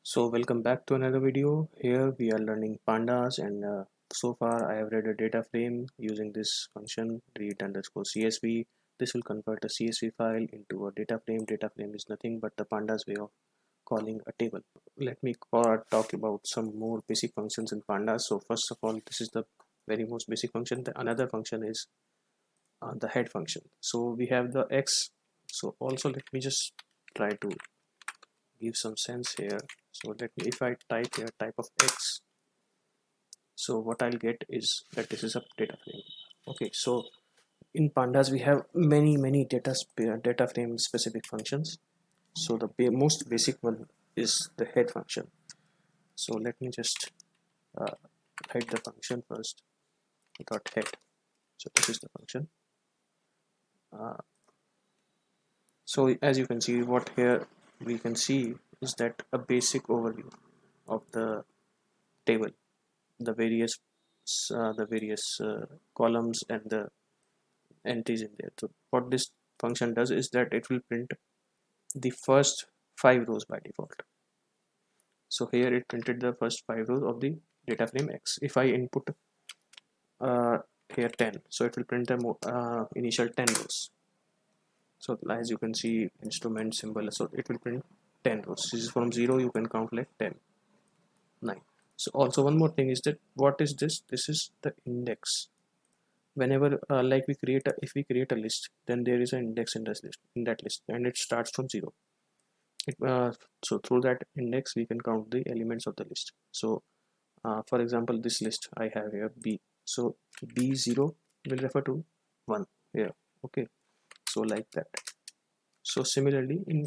So welcome back to another video. Here we are learning pandas, and so far I have read a data frame using this function read_csv. This will convert a CSV file into a data frame. Data frame is nothing but the pandas way of calling a table. Let me talk about some more basic functions in pandas. So first of all, this is the very most basic function. The another function is the head function. So we have the x. So also let me just try to give some sense here. So let me, if I type here type of x, so what I'll get is that this is a data frame. Okay, so in pandas we have many data frame specific functions. So the most basic one is the head function. So let me just uh, write the function first, dot head. So this is the function. uh, so as you can see, what here we can see is that a basic overview of the table, the various columns and the entries in there. So what this function does is that it will print the first 5 rows by default. So here it printed the first 5 rows of the data frame x. If I input uh, here 10, so it will print the initial 10 rows. So as you can see, instrument symbol, so it will print 10 rows. This is from 0, you can count like 10, 9. So also one more thing is that what is this? This is the index. Whenever like we create a, if we create a list, then there is an index in this list, in that list, and it starts from 0. So through that index we can count the elements of the list. So for example, this list I have here b, so b0 will refer to 1 here. Okay, so like that. So similarly in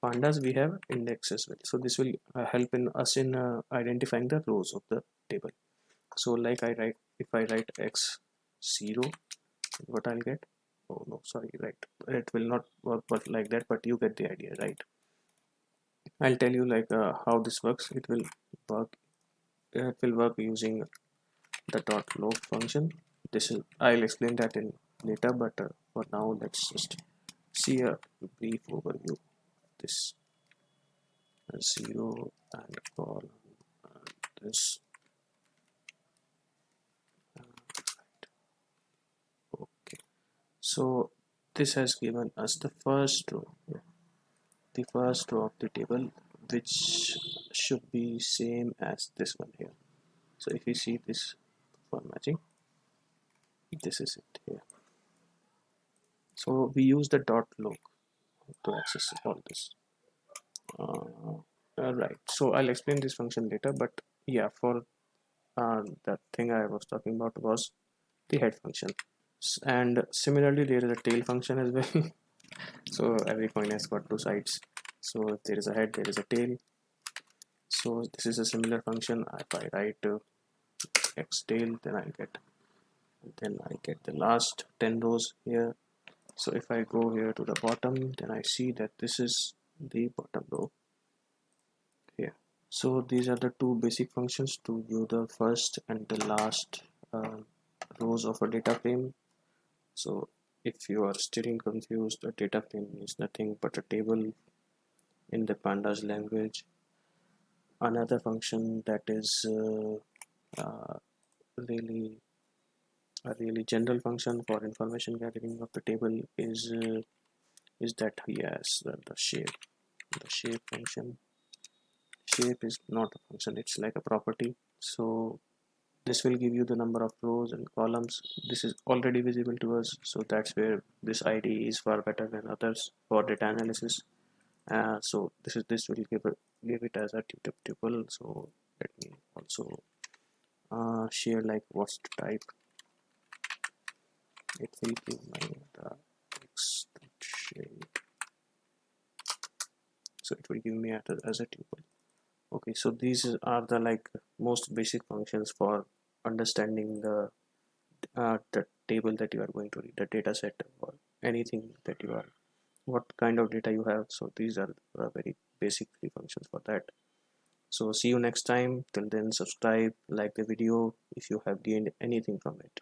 pandas we have index as well. So this will help in us in identifying the rows of the table. So like I write, if I write x0, what I'll get, oh no, sorry, right, it will not work but like that, but you get the idea, right? I'll tell you like how this works. It will work using the .log function. This is, I'll explain that in later, but for now let's just see a brief overview of this. 0 and call this. Okay, so this has given us the first row, the first row of the table, which should be same as this one here. So if you see this formatting, this is it here. So we use the .log to access all this. Right, so I'll explain this function later, but yeah, for the thing I was talking about was the head function. And similarly there is a tail function as well. So every coin has got two sides. So if there is a head, there is a tail. So this is a similar function. If I write x tail, then I get the last 10 rows here. So if I go here to the bottom, then I see that this is the bottom row here. So these are the two basic functions to view the first and the last rows of a data frame. So if you are still confused, a data frame is nothing but a table in the pandas language. Another function that is really a really general function for information gathering of the table is that yes, the shape function. Shape is not a function, it's like a property. So this will give you the number of rows and columns. This is already visible to us, so that's where this ID is far better than others for data analysis. So this will give it as a tuple. So let me also share like what's the type. It will give my the text shape, so it will give me as a tuple. Okay, so these are the like most basic functions for understanding the table that you are going to read, the data set, or anything that you are, what kind of data you have. So these are very basic three functions for that. So see you next time. Till then, subscribe, like the video if you have gained anything from it.